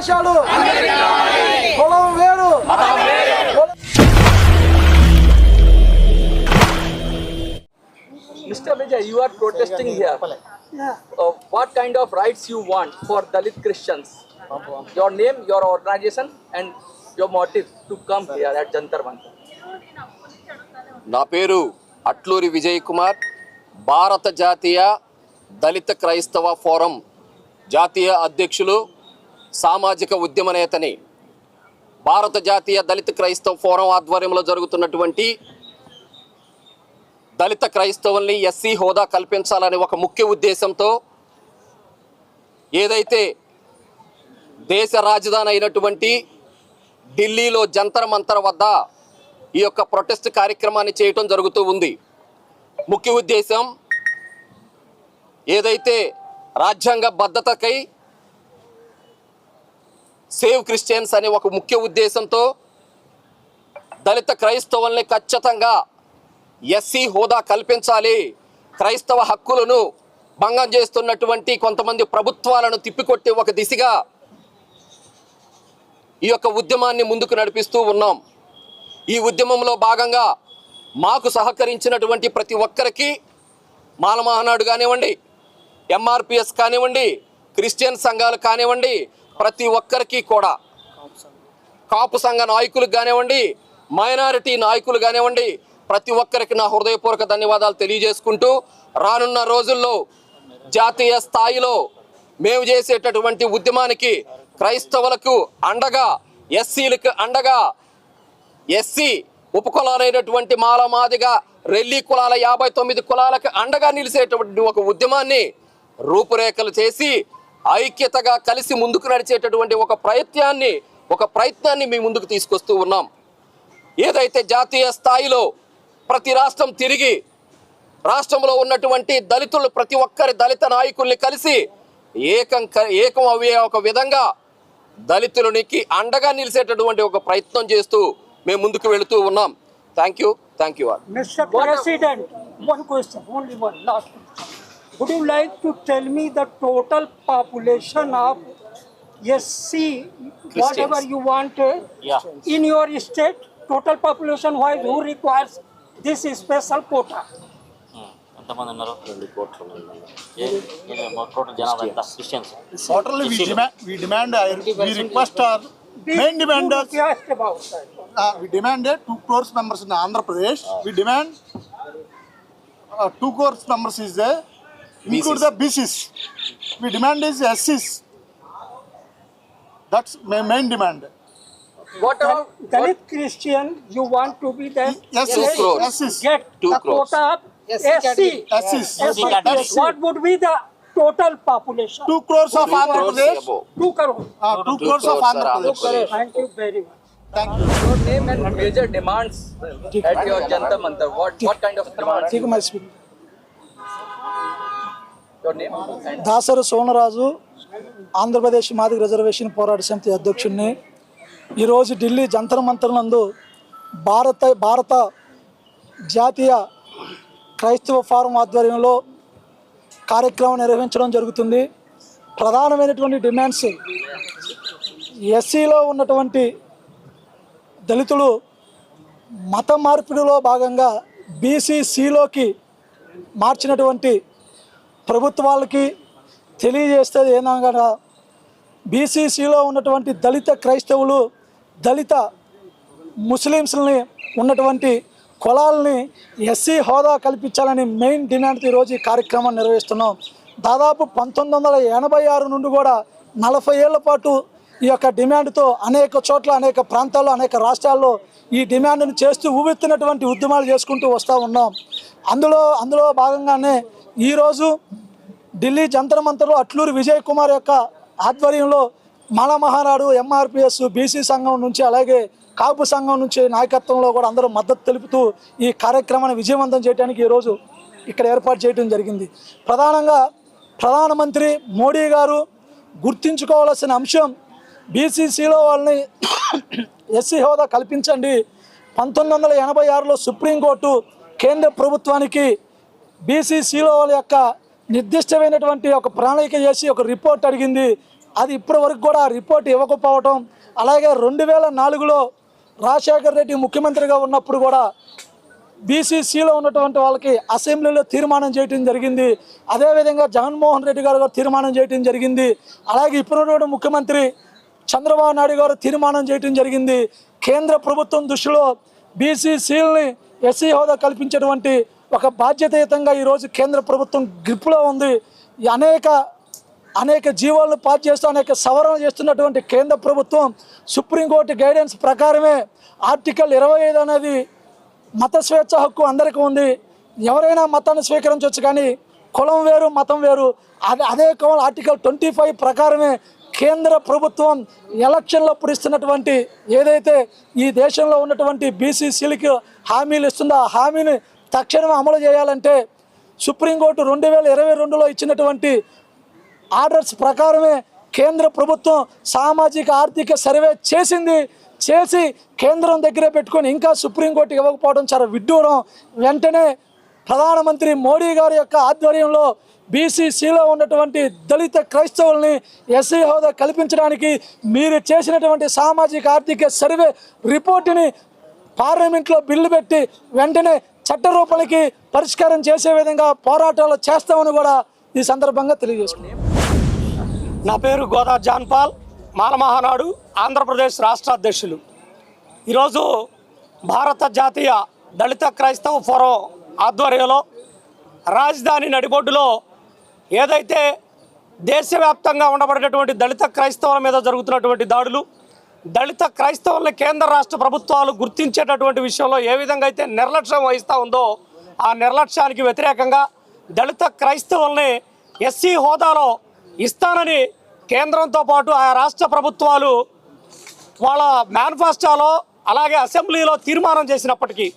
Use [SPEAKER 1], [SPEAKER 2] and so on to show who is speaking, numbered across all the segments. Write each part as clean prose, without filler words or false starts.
[SPEAKER 1] అవకాశాలు కులం వేరు.
[SPEAKER 2] Mr. Vijay, you are protesting here. What kind of rights you want for Dalit Christians? Your name, your organization, and your motive to come here at Jantar Mantar.
[SPEAKER 3] నా పేరు అట్లూరి విజయ్ కుమార్, భారత జాతీయ దళిత క్రైస్తవ forum జాతీయ అధ్యక్షులు, సామాజిక ఉద్యమ నేతని. భారత జాతీయ దళిత క్రైస్తవ ఫోరం ఆధ్వర్యంలో జరుగుతున్నటువంటి దళిత క్రైస్తవుల్ని ఎస్సీ హోదా కల్పించాలనే ఒక ముఖ్య ఉద్దేశంతో ఏదైతే దేశ రాజధాని అయినటువంటి ఢిల్లీలో జంతర్ మంతర్ వద్ద ఈ యొక్క ప్రొటెస్ట్ కార్యక్రమాన్ని చేయటం జరుగుతూ ఉంది. ముఖ్య ఉద్దేశం ఏదైతే రాజ్యాంగ బద్ధతకై సేవ్ క్రిస్టియన్స్ అనే ఒక ముఖ్య ఉద్దేశంతో దళిత క్రైస్తవుల్ని ఖచ్చితంగా ఎస్సీ హోదా కల్పించాలి, క్రైస్తవ హక్కులను భంగం చేస్తున్నటువంటి కొంతమంది ప్రభుత్వాలను తిప్పికొట్టి ఒక దిశగా ఈ యొక్క ఉద్యమాన్ని ముందుకు నడిపిస్తూ ఉన్నాం. ఈ ఉద్యమంలో భాగంగా మాకు సహకరించినటువంటి ప్రతి ఒక్కరికి, మాల మహానాడు కానివ్వండి, ఎంఆర్పిఎస్ కానివ్వండి, క్రిస్టియన్ సంఘాలు కానివ్వండి, ప్రతి ఒక్కరికి కూడా, కాపు సంఘ నాయకులకు కానివ్వండి, మైనారిటీ నాయకులు కానివ్వండి, ప్రతి ఒక్కరికి నా హృదయపూర్వక ధన్యవాదాలు తెలియజేసుకుంటూ, రానున్న రోజుల్లో జాతీయ స్థాయిలో మేము చేసేటటువంటి ఉద్యమానికి క్రైస్తవులకు అండగా, ఎస్సీలకు అండగా, ఎస్సీ ఉపకులాలైనటువంటి మాల మాదిగ రెల్లి కులాల 59 కులాలకు అండగా నిలిచేటువంటి ఒక ఉద్యమాన్ని రూపురేఖలు చేసి ఐక్యతగా కలిసి ముందుకు నడిచేటటువంటి ఒక ప్రయత్నాన్ని మీ ముందుకు తీసుకొస్తూ ఉన్నాం. ఏదైతే జాతీయ స్థాయిలో ప్రతి రాష్ట్రం తిరిగి రాష్ట్రంలో ఉన్నటువంటి దళితులు ప్రతి ఒక్కరి దళిత నాయకుల్ని కలిసి ఏకం అయ్యే ఒక విధంగా దళితులకి అండగా నిలిచేటటువంటి ఒక ప్రయత్నం చేస్తూ మేము ముందుకు వెళుతూ ఉన్నాం. Thank you.
[SPEAKER 4] Mr. President, one question, only one last question. Would you like to tell me the total population of SC, whatever you want, in your state, total population wise, who requires this special quota?
[SPEAKER 5] ఎంతమంది ఉన్నారు? 2 కోట్లు total జనాభా ఎంత? Christians
[SPEAKER 6] Totally, we demand, we request our main demand. We demand 2 crores members in Andhra Pradesh. We demand 2 crores members is there, include the BCs. We demand is SCs. That's my main demand.
[SPEAKER 2] What about
[SPEAKER 4] Dalit Christian, you want to be the
[SPEAKER 6] Yes,
[SPEAKER 3] 2 crores.
[SPEAKER 6] SCs.
[SPEAKER 4] get
[SPEAKER 3] 2
[SPEAKER 4] the
[SPEAKER 3] crores.
[SPEAKER 4] quota of SC.
[SPEAKER 6] SCs.
[SPEAKER 4] What would be the total population?
[SPEAKER 6] 2 crores of
[SPEAKER 3] 2
[SPEAKER 6] Andhra
[SPEAKER 3] crores
[SPEAKER 6] Pradesh.
[SPEAKER 3] above.
[SPEAKER 4] 2 crores.
[SPEAKER 6] 2 crores of Andhra Pradesh.
[SPEAKER 4] Thank you very much.
[SPEAKER 6] Thank you.
[SPEAKER 2] your name and major demands at your Jantar Mantar? What kind of demands? Your name and
[SPEAKER 1] Dasari సోనరాజు, Andhra Pradesh Madiga reservation పోరాట సమితి అధ్యక్షుడిని. ఈరోజు ఢిల్లీ జంతర్ మంతర్ నందు భారత జాతీయ క్రైస్తవ forum ఆధ్వర్యంలో కార్యక్రమం నిర్వహించడం జరుగుతుంది. ప్రధానమైనటువంటి డిమాండ్స్, ఎస్సీలో ఉన్నటువంటి దళితులు మత మార్పిడిలో భాగంగా బీసీసీలోకి మార్చినటువంటి ప్రభుత్వాలకి తెలియజేస్తుంది ఏదనగా, బీసీసీలో ఉన్నటువంటి దళిత క్రైస్తవులు, దళిత ముస్లిమ్స్ని ఉన్నటువంటి కులాలని ఎస్సీ హోదా కల్పించాలని మెయిన్ డిమాండ్తో ఈరోజు ఈ కార్యక్రమాన్ని నిర్వహిస్తున్నాం. దాదాపు 1986 నుండి కూడా 40 ఏళ్ల పాటు ఈ యొక్క డిమాండ్తో అనేక చోట్ల, అనేక ప్రాంతాల్లో, అనేక రాష్ట్రాల్లో ఈ డిమాండ్ను చేస్తూ ఊవెత్తినటువంటి ఉద్యమాలు చేసుకుంటూ వస్తూ ఉన్నాం. అందులో భాగంగానే ఈరోజు ఢిల్లీ జంతర్ మంతర్లో అట్లూరి విజయ్ కుమార్ యొక్క ఆధ్వర్యంలో మాల మహానాడు, ఎంఆర్పిఎస్, బీసీ సంఘం నుంచి, అలాగే కాపు సంఘం నుంచి నాయకత్వంలో కూడా అందరూ మద్దతు తెలుపుతూ ఈ కార్యక్రమాన్ని విజయవంతం చేయడానికి ఈరోజు ఇక్కడ ఏర్పాటు చేయడం జరిగింది. ప్రధానంగా ప్రధానమంత్రి మోడీ గారు గుర్తించుకోవాల్సిన అంశం, బీసీసీలో వాళ్ళని ఎస్సీ హోదా కల్పించండి. 1986లో సుప్రీంకోర్టు కేంద్ర ప్రభుత్వానికి బీసీసీలో వాళ్ళ యొక్క నిర్దిష్టమైనటువంటి ఒక ప్రణాళిక చేసి ఒక రిపోర్ట్ అడిగింది. అది ఇప్పటి వరకు కూడా రిపోర్ట్ ఇవ్వకపోవటం, అలాగే 2004లో రాజశేఖర్ రెడ్డి ముఖ్యమంత్రిగా ఉన్నప్పుడు కూడా బీసీసీలో ఉన్నటువంటి వాళ్ళకి అసెంబ్లీలో తీర్మానం చేయడం జరిగింది. అదేవిధంగా జగన్మోహన్ రెడ్డి గారు తీర్మానం చేయడం జరిగింది. అలాగే ఇప్పుడున్నటువంటి ముఖ్యమంత్రి చంద్రబాబు నాయుడు గారు తీర్మానం చేయడం జరిగింది. కేంద్ర ప్రభుత్వం దృష్టిలో బీసీసీలని ఎస్సీ హోదా కల్పించేటువంటి ఒక బాధ్యతాయుతంగా ఈరోజు కేంద్ర ప్రభుత్వం గ్రిప్లో ఉంది. అనేక జీవోలను పాస్ చేస్తూ అనేక సవరణ చేస్తున్నటువంటి కేంద్ర ప్రభుత్వం సుప్రీంకోర్టు గైడెన్స్ ప్రకారమే ఆర్టికల్ 25 అనేది మత స్వేచ్ఛ హక్కు అందరికీ ఉంది. ఎవరైనా మతాన్ని స్వీకరించవచ్చు, కానీ కులం వేరు మతం వేరు. అదే ఆర్టికల్ 25 ప్రకారమే కేంద్ర ప్రభుత్వం ఎలక్షన్లప్పుడు ఇస్తున్నటువంటి ఏదైతే ఈ దేశంలో ఉన్నటువంటి బీసీసీలకి హామీలు ఇస్తుందో ఆ హామీని తక్షణం అమలు చేయాలంటే సుప్రీంకోర్టు 2022లో ఇచ్చినటువంటి ఆర్డర్స్ ప్రకారమే కేంద్ర ప్రభుత్వం సామాజిక ఆర్థిక సర్వే చేసి కేంద్రం దగ్గరే పెట్టుకొని ఇంకా సుప్రీంకోర్టు ఇవ్వకపోవడం చాలా విడ్డూరం. వెంటనే ప్రధానమంత్రి మోడీ గారి యొక్క ఆధ్వర్యంలో బీసీసీలో ఉన్నటువంటి దళిత క్రైస్తవుల్ని ఎస్సీ హోదా కల్పించడానికి మీరు చేసినటువంటి సామాజిక ఆర్థిక సర్వే రిపోర్టుని పార్లమెంట్లో బిల్లు పెట్టి వెంటనే చట్ట రూపానికి పరిష్కారం చేసే విధంగా పోరాటాలు చేస్తామని కూడా ఈ సందర్భంగా తెలియజేసుకున్నాం.
[SPEAKER 7] నా పేరు గోదా జాన్పాల్, మాలమహానాడు ఆంధ్రప్రదేశ్ రాష్ట్ర అధ్యక్షులు. ఈరోజు భారత జాతీయ దళిత క్రైస్తవ ఫోరం ఆధ్వర్యంలో రాజధాని నడిబొడ్డులో ఏదైతే దేశవ్యాప్తంగా ఉండబడేటటువంటి దళిత క్రైస్తవుల మీద జరుగుతున్నటువంటి దాడులు, దళిత క్రైస్తవుల్ని కేంద్ర రాష్ట్ర ప్రభుత్వాలు గుర్తించేటటువంటి విషయంలో ఏ విధంగా అయితే నిర్లక్ష్యం వహిస్తూ ఉందో ఆ నిర్లక్ష్యానికి వ్యతిరేకంగా దళిత క్రైస్తవుల్ని ఎస్సీ హోదాలో ఇస్తానని కేంద్రంతో పాటు ఆయా రాష్ట్ర ప్రభుత్వాలు వాళ్ళ మేనిఫెస్టోలో అలాగే అసెంబ్లీలో తీర్మానం చేసినప్పటికీ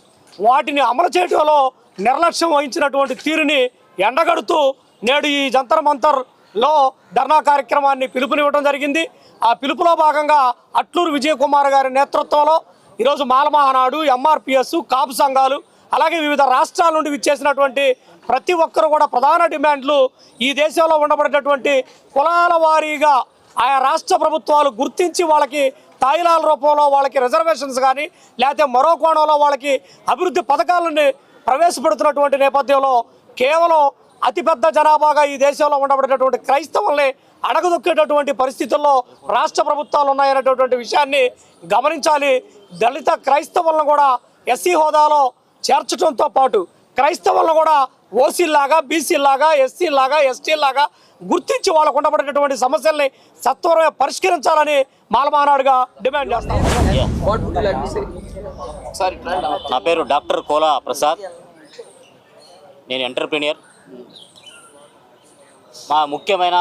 [SPEAKER 7] వాటిని అమలు చేయడంలో నిర్లక్ష్యం వహించినటువంటి తీరుని ఎండగడుతూ నేడు ఈ జంతర్ మంతర్లో ధర్నా కార్యక్రమాన్ని పిలుపునివ్వడం జరిగింది. ఆ పిలుపులో భాగంగా అట్లూరు విజయకుమార్ గారి నేతృత్వంలో ఈరోజు మాలమహానాడు, ఎంఆర్పిఎస్, కాపు సంఘాలు అలాగే వివిధ రాష్ట్రాల నుండి విచ్చేసినటువంటి ప్రతి ఒక్కరు కూడా ప్రధాన డిమాండ్లు ఈ దేశంలో ఉండబడేటటువంటి కులాల వారీగా ఆయా రాష్ట్ర ప్రభుత్వాలు గుర్తించి వాళ్ళకి తాయిలాల రూపంలో వాళ్ళకి రిజర్వేషన్స్ కానీ లేకపోతే మరో కోణంలో వాళ్ళకి అభివృద్ధి పథకాలను ప్రవేశపెడుతున్నటువంటి నేపథ్యంలో కేవలం అతిపెద్ద జనాభాగా ఈ దేశంలో ఉండబడేటటువంటి క్రైస్తవుల్ని అణగదొక్కేటటువంటి పరిస్థితుల్లో రాష్ట్ర ప్రభుత్వాలు ఉన్నాయనేటటువంటి విషయాన్ని గమనించాలి. దళిత క్రైస్తవులను కూడా ఎస్సీ హోదాలో చేర్చడంతో పాటు క్రైస్తవులను కూడా ఓసీలాగా, బీసీలాగా, ఎస్సీలాగా, ఎస్టీలాగా గుర్తించి వాళ్ళకు ఉండబడేటటువంటి సమస్యల్ని సత్వరమే పరిష్కరించాలని మాలమహానాడుగా డిమాండ్ చేస్తాం.
[SPEAKER 5] నా పేరు డాక్టర్ కోలా ప్రసాద్, నేను ఎంటర్ప్రీనియర్. మా ముఖ్యమైన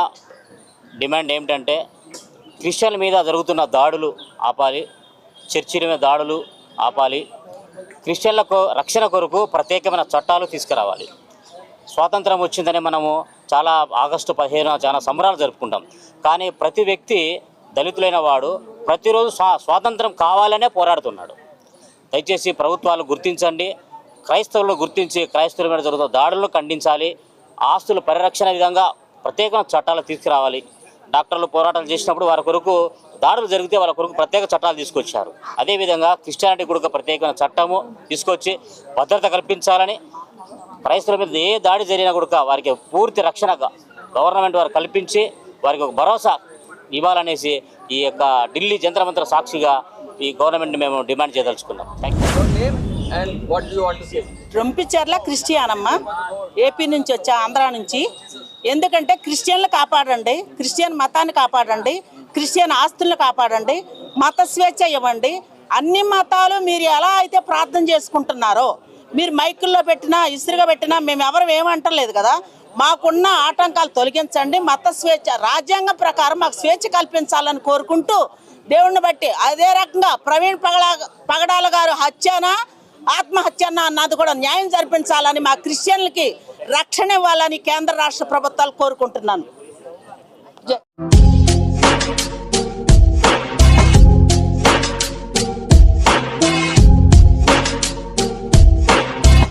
[SPEAKER 5] డిమాండ్ ఏమిటంటే క్రిస్టియన్ల మీద జరుగుతున్న దాడులు ఆపాలి, చర్చిల మీద దాడులు ఆపాలి, క్రిస్టియన్లకు రక్షణ కొరకు ప్రత్యేకమైన చట్టాలు తీసుకురావాలి. స్వాతంత్రం వచ్చిందని మనము చాలా ఆగస్టు 15 చాలా సంబరాలు జరుపుకుంటాం. కానీ ప్రతి వ్యక్తి దళితులైన వాడు ప్రతిరోజు స్వాతంత్రం కావాలనే పోరాడుతున్నాడు. దయచేసి ప్రభుత్వాలు గుర్తించండి, క్రైస్తవులను గుర్తించి క్రైస్తవుల మీద జరుగుతున్న దాడులను ఖండించాలి. ఆస్తుల పరిరక్షణ విధంగా ప్రత్యేకమైన చట్టాలు తీసుకురావాలి. డాక్టర్లు పోరాటాలు చేసినప్పుడు వారి కొరకు దాడులు జరిగితే వాళ్ళ కొరకు ప్రత్యేక చట్టాలు తీసుకొచ్చారు. అదేవిధంగా క్రిస్టియానిటీ కూడా ప్రత్యేకమైన చట్టము తీసుకొచ్చి భద్రత కల్పించాలని, క్రైస్తవుల మీద ఏ దాడి జరిగినా కూడా వారికి పూర్తి రక్షణ గవర్నమెంట్ వారు కల్పించి వారికి ఒక భరోసా ఇవ్వాలనేసి ఈ యొక్క ఢిల్లీ జంతర్ మంతర్ సాక్షిగా ఈ గవర్నమెంట్ మేము డిమాండ్ చేయదలుచుకున్నాం.
[SPEAKER 8] రొంపిచెర్ల క్రిస్టియానమ్మ, ఏపీ నుంచి వచ్చా, ఆంధ్రా నుంచి. ఎందుకంటే క్రిస్టియన్లు కాపాడండి, క్రిస్టియన్ మతాన్ని కాపాడండి, క్రిస్టియన్ ఆస్తులను కాపాడండి, మత స్వేచ్ఛ ఇవ్వండి. అన్ని మతాలు మీరు ఎలా అయితే ప్రార్థన చేసుకుంటున్నారో, మీరు మైకుల్లో పెట్టినా ఇసురుగా పెట్టినా మేము ఎవరు ఏమంటలేదు కదా. మాకున్న ఆటంకాలు తొలగించండి, మత స్వేచ్ఛ రాజ్యాంగం ప్రకారం మాకు స్వేచ్ఛ కల్పించాలని కోరుకుంటూ దేవుణ్ణి బట్టి అదే రకంగా ప్రవీణ్ పగడాల గారు హత్యనా ఆత్మహత్యన అన్నది కూడా న్యాయం జరిపించాలని, మా క్రిస్టియన్లకి రక్షణ ఇవ్వాలని కేంద్ర రాష్ట్ర ప్రభుత్వాలు కోరుకుంటున్నాను.